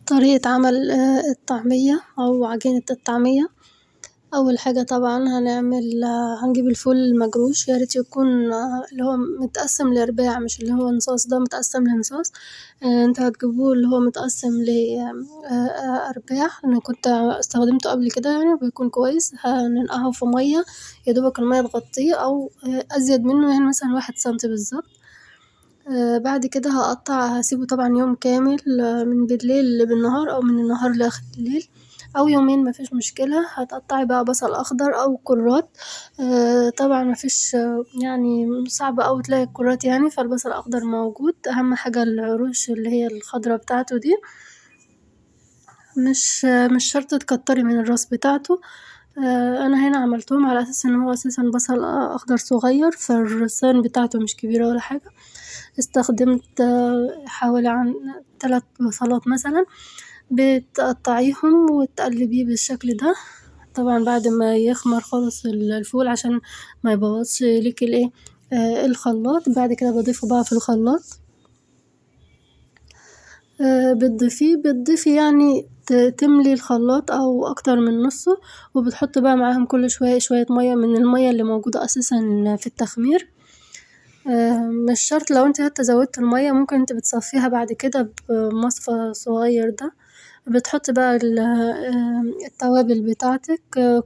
طريقة عمل الطعمية أو عجينة الطعمية. أول حاجة طبعًا هنجيب الفول المجروش، ياريت يكون اللي هو متقسم لأرباع مش اللي هو نصاص ده متقسم لنصاص، انتوا هتجيبوه اللي هو متقسم لأرباع، أنا كنت استخدمته قبل كده يعني بيكون كويس، هننقعه في مية يادوبك المية تغطيه أو أزيد منه يعني مثلًا 1 سنتي بالظبط. بعد كده هسيبه طبعًا يوم كامل من بالليل بالنهار أو من النهار لآخر الليل أو يومين مفيش مشكلة. هتقطعي بقى بصل أخضر أو كرات، طبعًا مفيش يعني صعب أوي تلاقي الكرات يعني فالبصل الأخضر موجود، أهم حاجة العروش اللي هي الخضرا بتاعته دي، مش شرط تكتري من الراس بتاعته. أنا هنا عملتهم على أساس إن هو أساسًا بصل أخضر صغير فالرسان بتاعته مش كبيرة ولا حاجة، استخدمت حوالي 3 بصلات مثلًا، بتقطعيهم وتقلبيه بالشكل ده، طبعًا بعد ما يخمر خالص الفول عشان ما يبوظش ليكي الخلاط. بعد كده باضيفه بقى في الخلاط، بتضيفي يعني تملي الخلاط أو أكتر من نصه، وبتحطي بقى معاهم كل شوية مية من المية اللي موجودة أساسًا في التخمير. مش شرط لو انتي حتى زودتي المية ممكن انتي بتصفيها بعد كده بمصفى صغير ده، بتحطي بقى التوابل بتاعتك،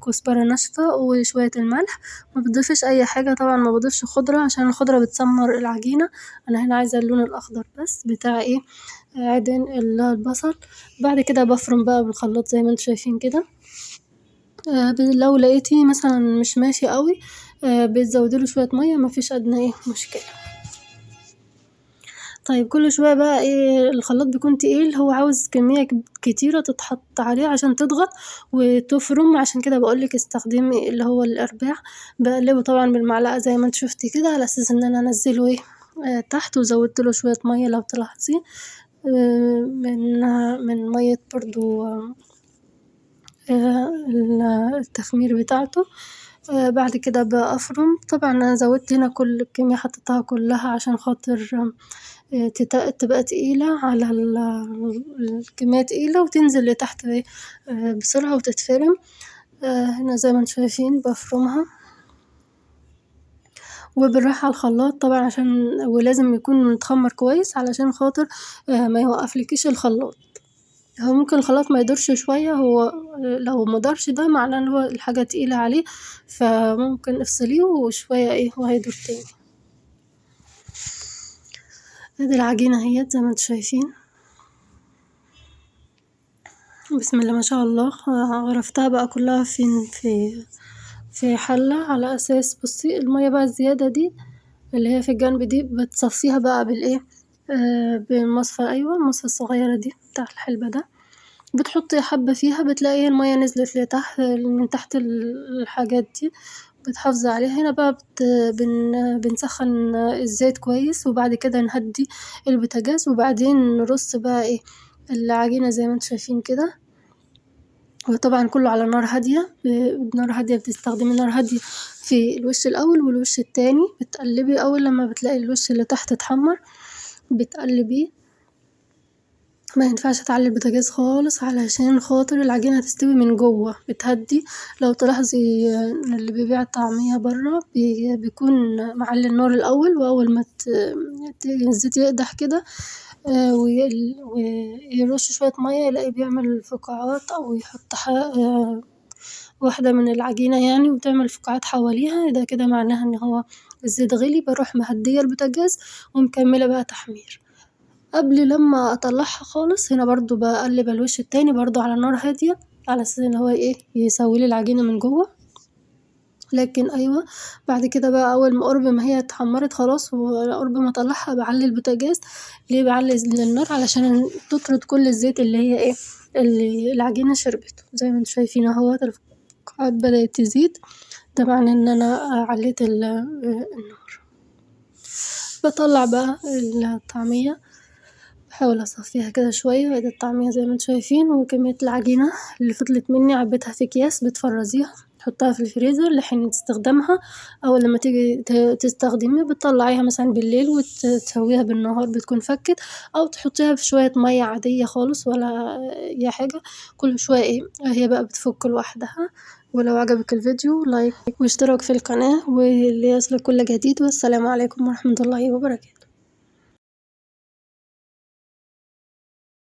كزبرة ناشفة وشوية الملح، مبتضيفيش أي حاجة طبعًا مبضيفش خضرة عشان الخضرة بتسمر العجينة، أنا هنا عايزة اللون الأخضر بس بتاع عيدان البصل. بعد كده بفرم بقى بالخلاط زي ما انتوا شايفين كده. لو لقيتيه مثلًا مش ماشي أوي بتزوديله شوية مية مفيش أدنى مشكلة. طيب كل شوية بقى الخلاط بيكون تقيل، هو عاوز كمية كتيرة تتحط عليه عشان تضغط وتفرم، عشان كده بقولك استخدمي اللي هو الأرباع. بقلبه طبعًا بالمعلقة زي ما انتي شوفتي كده على أساس إن أنا أنزله تحت، وزودتله شوية مية لو تلاحظي من مية برضه التخمير بتاعته. بعد كده بفرم، طبعًا أنا زودت هنا كل الكمية حطيتها كلها عشان خاطر تبقى تقيلة على الكمية تقيلة وتنزل لتحت بسرعة وتتفرم. هنا زي ما انتوا شايفين بفرمها وبالراحة على الخلاط طبعًا ولازم يكون متخمر كويس علشان خاطر ما يوقفلكيش الخلاط، هو ممكن الخلاط ما يدورش شوية، هو لو مدارش ده معناه إن هو الحاجة تقيلة عليه، فممكن افصليه وشوية وهيدور تاني. ادي العجينة اهيت زي ما انتوا شايفين، بسم الله ما شاء الله. غرفتها بقى كلها في حلة على أساس بصي المية بقى الزيادة دي اللي هي في الجنب دي بتصفيها بقى بالمصفى، المصفى الصغيرة دي بتاع الحلبة ده، بتحطي حبة فيها بتلاقي المية نزلت لتحت من تحت الحاجات دي، بتحافظي عليها. هنا بقى بنسخن الزيت كويس وبعد كده نهدي البوتاجاز وبعدين نرص بقى العجينة زي ما انتوا شايفين كده، وطبعًا كله على نار هادية، بنار هادية بتستخدمي نار هادية في الوش الأول والوش التاني، بتقلبي أول لما بتلاقي الوش اللي تحت اتحمر بتقلبيه، ما ينفعش تعلي البوتاجاز خالص علشان خاطر العجينة تستوي من جوه، بتهدي. لو تلاحظي إن اللي بيبيع الطعمية برا بيكون معلي النار الأول، وأول ما الزيت يقدح كده ويرش شوية مية يلاقيه بيعمل فقاعات أو يحط واحدة من العجينة يعني وتعمل فقاعات حواليها، ده كده معناها إن هو الزيت غلي، بروح مهدية البوتاجاز ومكملة بقى تحمير. قبل لما أطلعها خالص هنا برضه بقلب الوش التاني برضه على نار هادية على أساس إن هو يسويلي العجينة من جوه. لكن بعد كده بقى أول ما قرب ما هي اتحمرت خلاص وقرب ما أطلعها بعلي البوتاجاز. ليه بعلي النار؟ علشان تطرد كل الزيت اللي هي اللي العجينة شربته، زي ما انتوا شايفين اهوت الفقاعات بدأت تزيد، ده معناه إن أنا عليت النار. بطلع بقى الطعمية، بحاول أصفيها كده شوية، وادي الطعمية زي ما انتوا شايفين، وكمية العجينة اللي فضلت مني عبيتها في أكياس بتفرزيها تحطها في الفريزر لحين تستخدمها، أو لمّا تيجي تستخدميها بتطلعيها مثلًا بالليل تسويها بالنهار بتكون فكِّت، أو تحطيها في شوية مَيّة عادية خالص ولا أي حاجة، كل شوية هي بقى بتفُك لوحدها. ولو عجبك الفيديو لايك واشتراك في القناة وليصلك كل جديد، والسلام عليكم ورحمة الله وبركاته.